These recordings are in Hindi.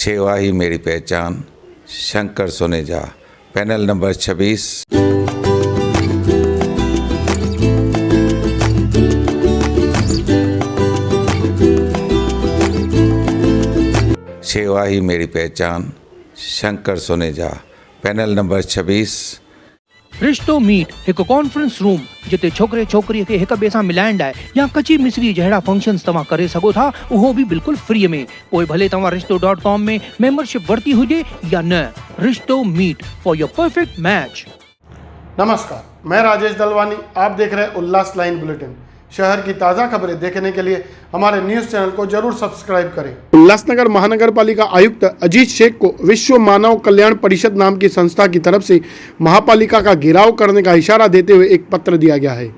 सेवा ही मेरी पहचान, शंकर सोनेजा, पैनल नंबर 26। सेवा ही मेरी पहचान, शंकर सोनेजा, पैनल नंबर 26। रिश्तो मीट एक कॉन्फ्रेंस रूम जिते छोकरे छोकरी के एक बे सां मिलाइण लाइ या कची मिसरी जहिड़ा फंक्शन्स तव्हां करे सघो था, उहो भी बिल्कुल फ्री में। पोइ भले तव्हां रिश्तो.com में मेंबरशिप वरती हुजे या न। रिश्तो meet for your perfect match. नमस्कार, मैं राजेश दलवानी। आप देख रहे हैं उल्लास लाइन बुलेटिन। शहर की ताज़ा खबरें देखने के लिए हमारे न्यूज़ चैनल को जरूर सब्सक्राइब करें। उल्लासनगर महानगर पालिका आयुक्त अजीत शेख को विश्व मानव कल्याण परिषद नाम की संस्था की तरफ से महापालिका का घेराव करने का इशारा देते हुए एक पत्र दिया गया है।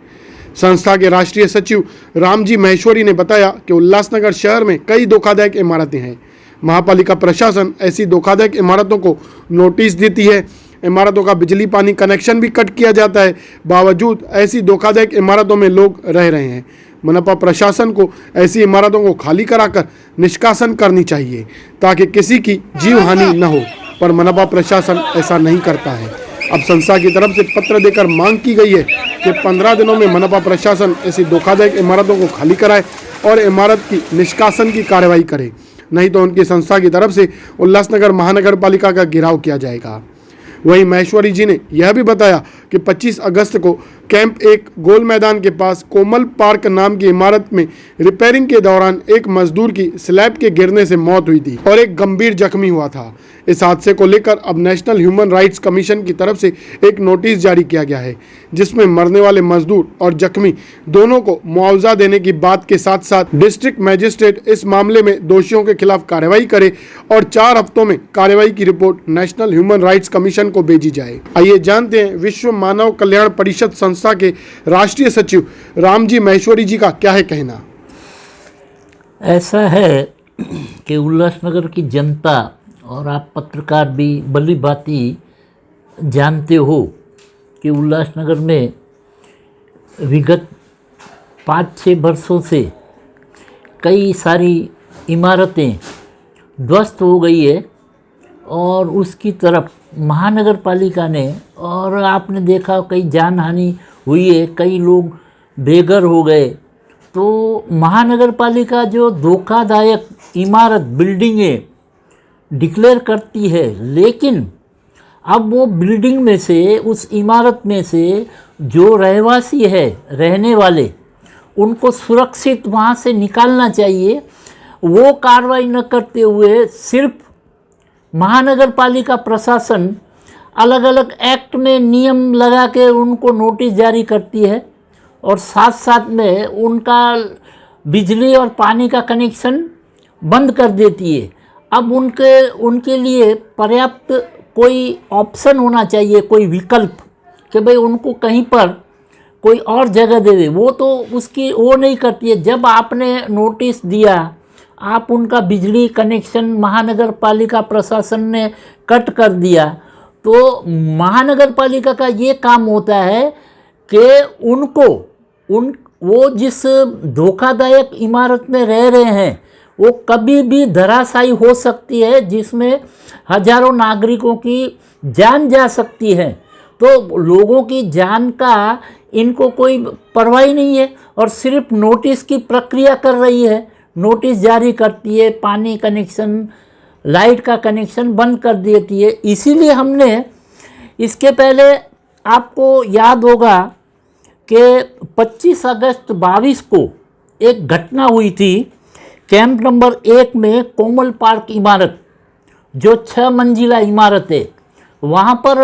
संस्था के राष्ट्रीय सचिव रामजी महेश्वरी ने बताया कि उल्लासनगर शहर में कई धोखादायक इमारतें हैं। महापालिका प्रशासन ऐसी धोखादायक इमारतों को नोटिस देती है। इमारतों का बिजली पानी कनेक्शन भी कट किया जाता है। बावजूद ऐसी धोखादायक इमारतों में लोग रह रहे हैं। मनपा प्रशासन को ऐसी इमारतों को खाली कराकर निष्कासन करनी चाहिए ताकि किसी की जीव हानि न हो, पर मनपा प्रशासन ऐसा नहीं करता है। अब संस्था की तरफ से पत्र देकर मांग की गई है कि 15 दिनों में मनपा प्रशासन ऐसी धोखादायक इमारतों को खाली कराए और इमारत की निष्कासन की कार्रवाई करे, नहीं तो उनकी संस्था की तरफ से उल्लासनगर महानगर पालिका का घेराव किया जाएगा। वहीं महेश्वरी जी ने यह भी बताया कि 25 अगस्त को कैंप 1 गोल मैदान के पास कोमल पार्क नाम की इमारत में रिपेयरिंग के दौरान एक मजदूर की स्लैब के गिरने से मौत हुई थी और एक गंभीर जख्मी हुआ था। इस हादसे को लेकर अब नेशनल ह्यूमन राइट्स कमीशन की तरफ से एक नोटिस जारी किया गया है, जिसमें मरने वाले मजदूर और जख्मी दोनों को मुआवजा देने की बात के साथ साथ डिस्ट्रिक्ट मजिस्ट्रेट इस मामले में दोषियों के खिलाफ कार्रवाई करे और 4 हफ्तों में कार्रवाई की report national human rights commission को भेजी जाए। आइए जानते हैं विश्व मानव कल्याण परिषद संस्था के राष्ट्रीय सचिव रामजी महेश्वरी जी का क्या है कहना। ऐसा है कि उल्लासनगर की जनता और आप पत्रकार भी भली भांति जानते हो कि उल्लासनगर में विगत 5-6 वर्षों से कई सारी इमारतें ध्वस्त हो गई है और उसकी तरफ महानगर पालिका ने, और आपने देखा कई जान हानि हुई है, कई लोग बेघर हो गए। तो महानगर पालिका जो धोखादायक इमारत बिल्डिंगें डिक्लेयर करती है, लेकिन अब वो बिल्डिंग में से, उस इमारत में से जो रहवासी है, रहने वाले, उनको सुरक्षित वहाँ से निकालना चाहिए। वो कार्रवाई न करते हुए सिर्फ महानगर पालिका प्रशासन अलग अलग एक्ट में नियम लगा के उनको नोटिस जारी करती है और साथ साथ में उनका बिजली और पानी का कनेक्शन बंद कर देती है। अब उनके लिए पर्याप्त कोई ऑप्शन होना चाहिए, कोई विकल्प, कि भाई उनको कहीं पर कोई और जगह दे दे। वो तो उसकी वो नहीं करती है। जब आपने नोटिस दिया, आप उनका बिजली कनेक्शन महानगर पालिका प्रशासन ने कट कर दिया, तो महानगर पालिका का ये काम होता है कि वो जिस धोखादायक इमारत में रह रहे हैं वो कभी भी धराशायी हो सकती है, जिसमें हजारों नागरिकों की जान जा सकती है। तो लोगों की जान का इनको कोई परवाह नहीं है और सिर्फ नोटिस की प्रक्रिया कर रही है। नोटिस जारी करती है, पानी कनेक्शन, लाइट का कनेक्शन बंद कर देती है। इसीलिए हमने इसके पहले, आपको याद होगा कि 25 अगस्त 22 को एक घटना हुई थी कैंप नंबर 1 में कोमल पार्क इमारत, जो 6 मंजिला इमारत है, वहाँ पर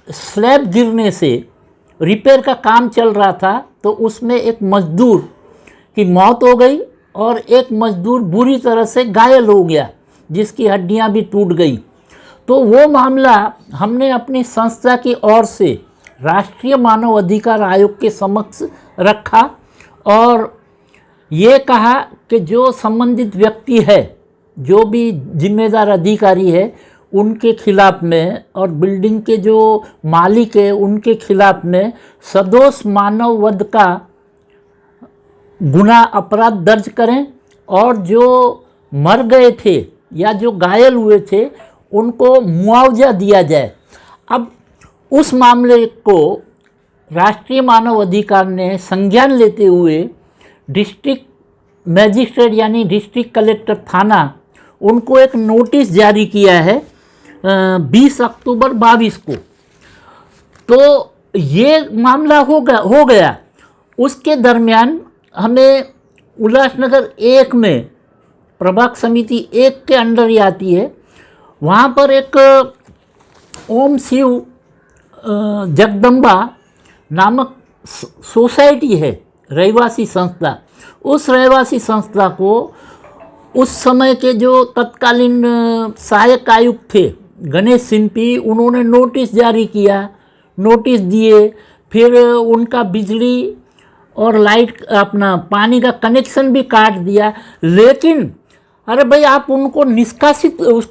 स्लैब गिरने से रिपेयर का काम चल रहा था, तो उसमें एक मजदूर की मौत हो गई और एक मजदूर बुरी तरह से घायल हो गया, जिसकी हड्डियां भी टूट गई। तो वो मामला हमने अपनी संस्था की ओर से राष्ट्रीय मानव अधिकार आयोग के समक्ष रखा और ये कहा कि जो संबंधित व्यक्ति है, जो भी जिम्मेदार अधिकारी है, उनके खिलाफ में और बिल्डिंग के जो मालिक है उनके खिलाफ में सदोष मानव वध का गुनाह अपराध दर्ज करें और जो मर गए थे या जो घायल हुए थे उनको मुआवजा दिया जाए। अब उस मामले को राष्ट्रीय मानव अधिकार ने संज्ञान लेते हुए डिस्ट्रिक्ट मैजिस्ट्रेट यानी डिस्ट्रिक्ट कलेक्टर थाना उनको एक नोटिस जारी किया है 20 अक्टूबर 22 को। तो ये मामला हो गया। उसके दरमियान हमें उल्लासनगर 1 में प्रभाग समिति 1 के अंडर ही आती है, वहाँ पर एक ओम शिव जगदम्बा नामक सोसाइटी है, रहवासी संस्था। उस रहवासी संस्था को उस समय के जो तत्कालीन सहायक आयुक्त थे गणेश सिंपी, उन्होंने नोटिस जारी किया, नोटिस दिए, फिर उनका बिजली और लाइट अपना पानी का कनेक्शन भी काट दिया। लेकिन अरे भाई आप उनको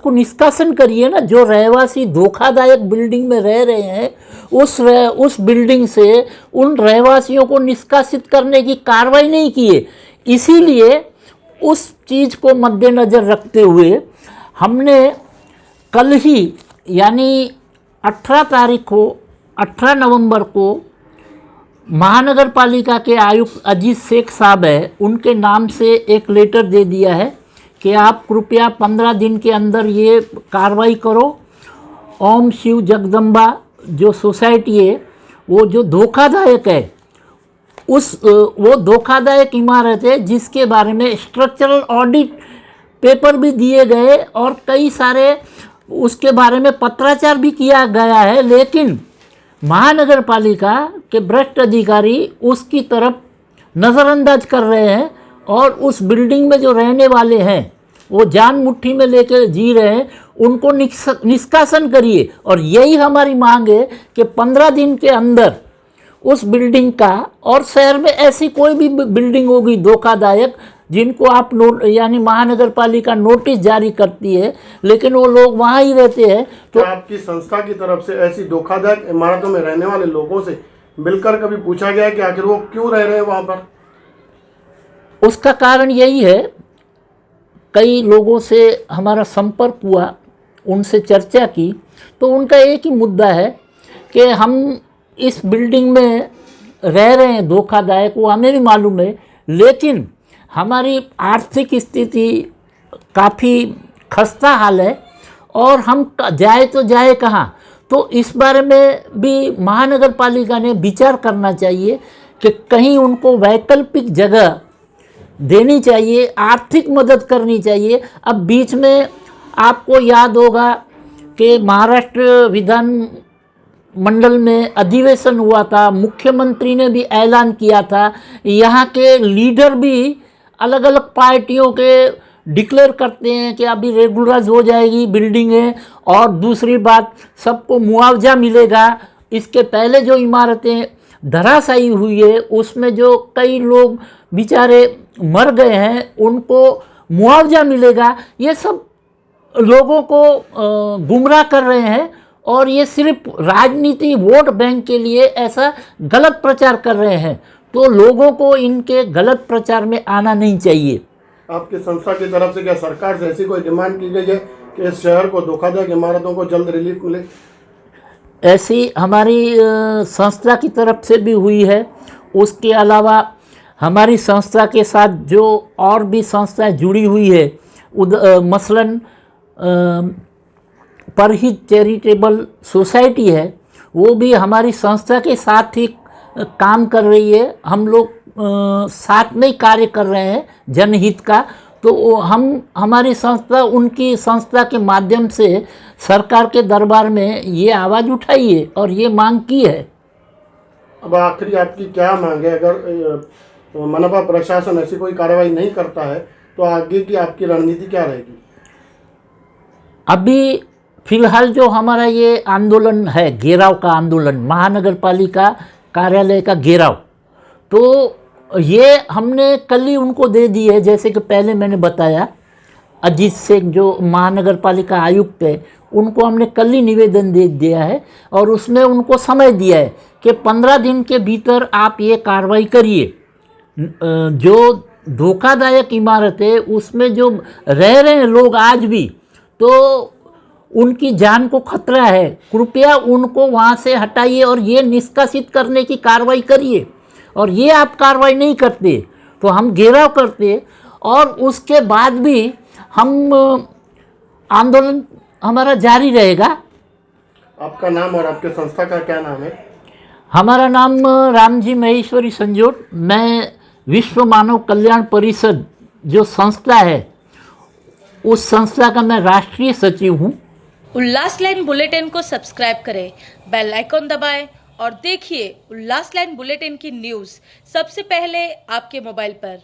निष्कासन करिए ना। जो रहवासी धोखादायक बिल्डिंग में रह रहे हैं उस बिल्डिंग से उन रहवासियों को निष्कासित करने की कार्रवाई नहीं किए। इसीलिए उस चीज़ को मद्देनज़र रखते हुए हमने कल ही यानी 18 नवंबर को महानगर पालिका के आयुक्त अजीत शेख साहब है, उनके नाम से एक लेटर दे दिया है कि आप कृपया 15 दिन के अंदर ये कार्रवाई करो। ओम शिव जगदम्बा जो सोसाइटी है वो जो धोखादायक है वो धोखादायक इमारत है, जिसके बारे में स्ट्रक्चरल ऑडिट पेपर भी दिए गए और कई सारे उसके बारे में पत्राचार भी किया गया है। लेकिन महानगर पालिका के भ्रष्ट अधिकारी उसकी तरफ नज़रअंदाज कर रहे हैं और उस बिल्डिंग में जो रहने वाले हैं वो जान मुट्ठी में लेकर जी रहे हैं, उनको निष्कासन करिए। और यही हमारी मांग है कि 15 दिन के अंदर उस बिल्डिंग का, और शहर में ऐसी कोई भी बिल्डिंग होगी धोखादायक जिनको आप यानी महानगर पालिका नोटिस जारी करती है लेकिन वो लोग वहाँ ही रहते हैं, तो आपकी संस्था की तरफ से ऐसी धोखादायक इमारतों में रहने वाले लोगों से मिलकर कभी पूछा गया कि आखिर वो क्यों रह रहे हैं वहाँ पर? उसका कारण यही है, कई लोगों से हमारा संपर्क हुआ, उनसे चर्चा की, तो उनका एक ही मुद्दा है कि हम इस बिल्डिंग में रह रहे हैं धोखादायक, वो हमें भी मालूम है, लेकिन हमारी आर्थिक स्थिति काफ़ी खस्ता हाल है और हम जाए तो जाए कहाँ। तो इस बारे में भी महानगर पालिका ने विचार करना चाहिए कि कहीं उनको वैकल्पिक जगह देनी चाहिए, आर्थिक मदद करनी चाहिए। अब बीच में आपको याद होगा कि महाराष्ट्र विधान मंडल में अधिवेशन हुआ था, मुख्यमंत्री ने भी ऐलान किया था, यहाँ के लीडर भी अलग अलग पार्टियों के डिक्लेयर करते हैं कि अभी रेगुलराइज हो जाएगी बिल्डिंगें और दूसरी बात सबको मुआवजा मिलेगा। इसके पहले जो इमारतें धराशायी हुई है उसमें जो कई लोग बेचारे मर गए हैं उनको मुआवजा मिलेगा। ये सब लोगों को गुमराह कर रहे हैं और ये सिर्फ राजनीति वोट बैंक के लिए ऐसा गलत प्रचार कर रहे हैं, तो लोगों को इनके गलत प्रचार में आना नहीं चाहिए। आपकी संस्था की तरफ से क्या सरकार से ऐसी कोई डिमांड की गई है कि इस शहर को धोखाधड़ी इमारतों को जल्द रिलीफ मिले? ऐसी हमारी संस्था की तरफ से भी हुई है। उसके अलावा हमारी संस्था के साथ जो और भी संस्थाएं जुड़ी हुई है, मसलन परहित चैरिटेबल सोसाइटी है, वो भी हमारी संस्था के साथ ही काम कर रही है। हम लोग साथ में ही कार्य कर रहे हैं जनहित का। तो हमारी संस्था उनकी संस्था के माध्यम से सरकार के दरबार में ये आवाज़ उठाई है और ये मांग की है। अब आखिरी आपकी क्या मांग है? अगर मनपा प्रशासन ऐसी कोई कार्रवाई नहीं करता है तो आगे की आपकी रणनीति क्या रहेगी? अभी फिलहाल जो हमारा ये आंदोलन है, घेराव का आंदोलन, महानगर पालिका कार्यालय का घेराव, तो ये हमने कल ही उनको दे दी है। जैसे कि पहले मैंने बताया, अजीत शेख जो महानगर पालिका आयुक्त है उनको हमने कल ही निवेदन दे दिया है और उसमें उनको समय दिया है कि 15 दिन के भीतर आप ये कार्रवाई करिए। जो धोखादायक इमारत है, उसमें जो रह रहे हैं लोग आज भी, तो उनकी जान को खतरा है। कृपया उनको वहाँ से हटाइए और ये निष्कासित करने की कार्रवाई करिए। और ये आप कार्रवाई नहीं करते तो हम घेराव करते और उसके बाद भी हम आंदोलन हमारा जारी रहेगा। आपका नाम और आपके संस्था का क्या नाम है? हमारा नाम रामजी महेश्वरी संजोट। मैं विश्व मानव कल्याण परिषद जो संस्था है, उस संस्था का मैं राष्ट्रीय सचिव हूँ। उल्लास लाइन बुलेटिन को सब्सक्राइब करें, बेल आइकॉन दबाएं और देखिए उल्लास लाइन बुलेटिन की न्यूज़ सबसे पहले आपके मोबाइल पर।